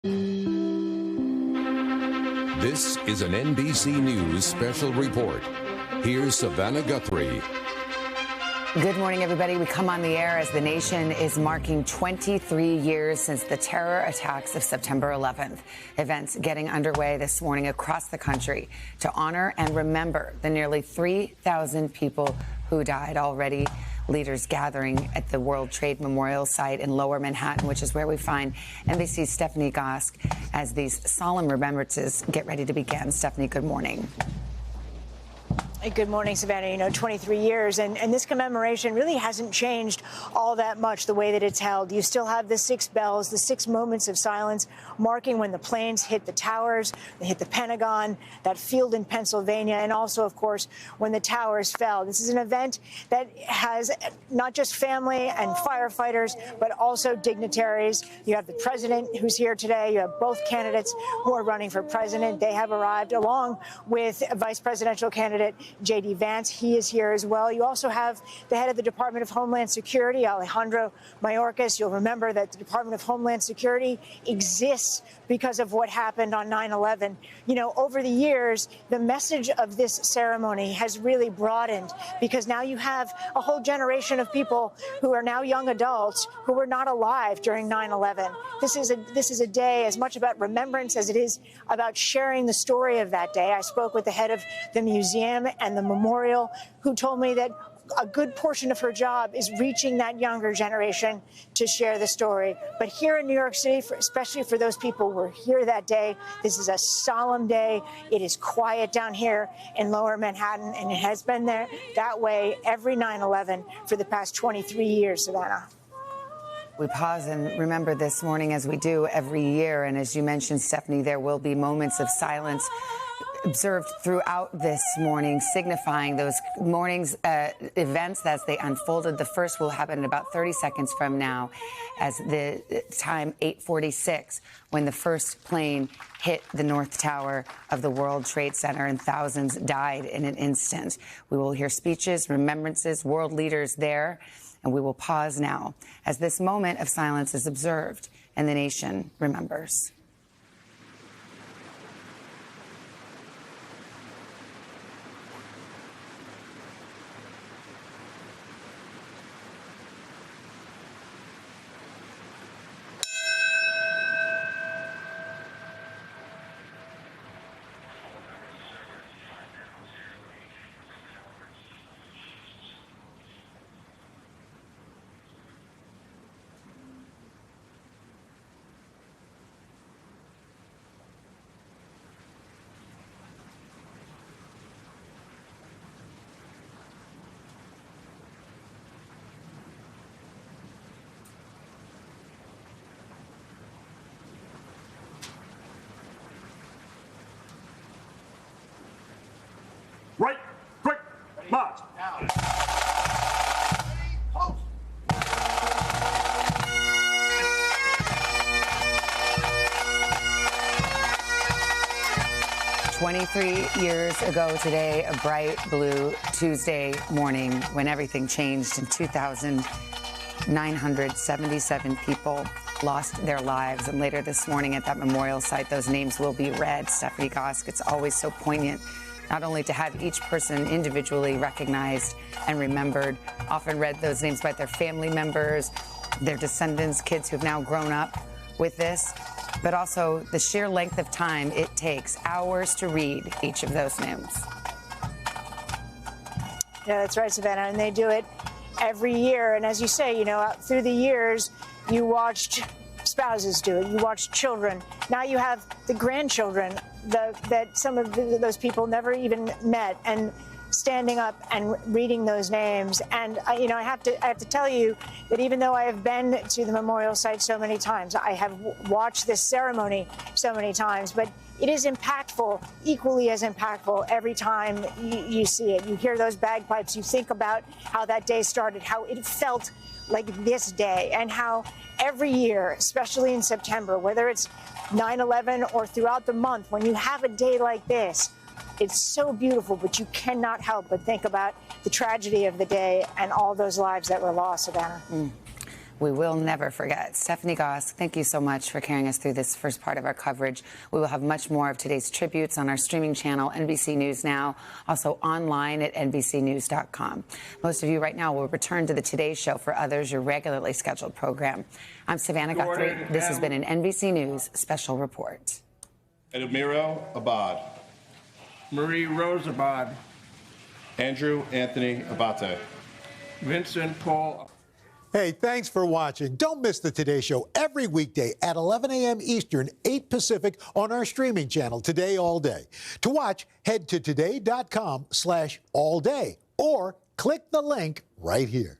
This is an NBC News special report. Here's Savannah Guthrie. Good morning, everybody. We come on the air as the nation is marking 23 years since the terror attacks of September 11th. Events getting underway this morning across the country to honor and remember the nearly 3,000 people who died already. Leaders gathering at the World Trade Memorial site in Lower Manhattan, which is where we find NBC's Stephanie Gosk as these solemn remembrances get ready to begin. Stephanie, good morning. Good morning, Savannah. 23 years, and this commemoration really hasn't changed all that much the way that it's held. You still have the 6 bells, the 6 moments of silence, marking when the planes hit the towers, they hit the Pentagon, that field in Pennsylvania, and also, of course, when the towers fell. This is an event that has not just family and firefighters, but also dignitaries. You have the president who's here today. You have both candidates who are running for president. They have arrived along with vice presidential candidate J.D. Vance. He is here as well. You also have the head of the Department of Homeland Security, Alejandro Mayorkas. You'll remember that the Department of Homeland Security exists because of what happened on 9/11. Over the years, the message of this ceremony has really broadened because now you have a whole generation of people who are now young adults who were not alive during 9/11. This is a day as much about remembrance as it is about sharing the story of that day. I spoke with the head of the museum and the memorial, who told me that a good portion of her job is reaching that younger generation to share the story. But here in New York City, especially for those people who were here that day, this is a solemn day. It is quiet down here in Lower Manhattan, and it has been that way every 9/11 for the past 23 years, Savannah. We pause and remember this morning as we do every year. And as you mentioned, Stephanie, there will be moments of silence observed throughout this morning, signifying those morning's events as they unfolded. The first will happen in about 30 seconds from now, as the time 8:46, when the first plane hit the North Tower of the World Trade Center and thousands died in an instant. We will hear speeches, remembrances, world leaders there, and we will pause now as this moment of silence is observed and the nation remembers. Right, quick, march. 23 years ago today, a bright blue Tuesday morning when everything changed in 2,977 people lost their lives. And later this morning at that memorial site, those names will be read. Stephanie Gosk, it's always so poignant not only to have each person individually recognized and remembered, often read those names by their family members, their descendants, kids who've now grown up with this, but also the sheer length of time it takes, hours to read each of those names. Yeah, that's right, Savannah, and they do it every year. And as you say, through the years, you watched spouses do it, you watched children. Now you have the grandchildren that some of those people never even met, and standing up and reading those names. And I have to tell you that even though I have been to the memorial site so many times, I have watched this ceremony so many times, but it is impactful, equally as impactful every time you see it. You hear those bagpipes, you think about how that day started, how it felt like this day, and how every year, especially in September, whether it's 9/11 or throughout the month, when you have a day like this, it's so beautiful, but you cannot help but think about the tragedy of the day and all those lives that were lost, Savannah. we will never forget. Stephanie Goss, thank you so much for carrying us through this first part of our coverage. We will have much more of today's tributes on our streaming channel, NBC News Now, also online at NBCnews.com. Most of you right now will return to the Today Show. For others, your regularly scheduled program. I'm Savannah Guthrie. This has been an NBC News special report. Edmiro Abad. Marie Rose Abad. Andrew Anthony Abate. Vincent Paul. Hey, thanks for watching. Don't miss the Today Show every weekday at 11 a.m. Eastern, 8 Pacific on our streaming channel, Today All Day. To watch, head to today.com/allday or click the link right here.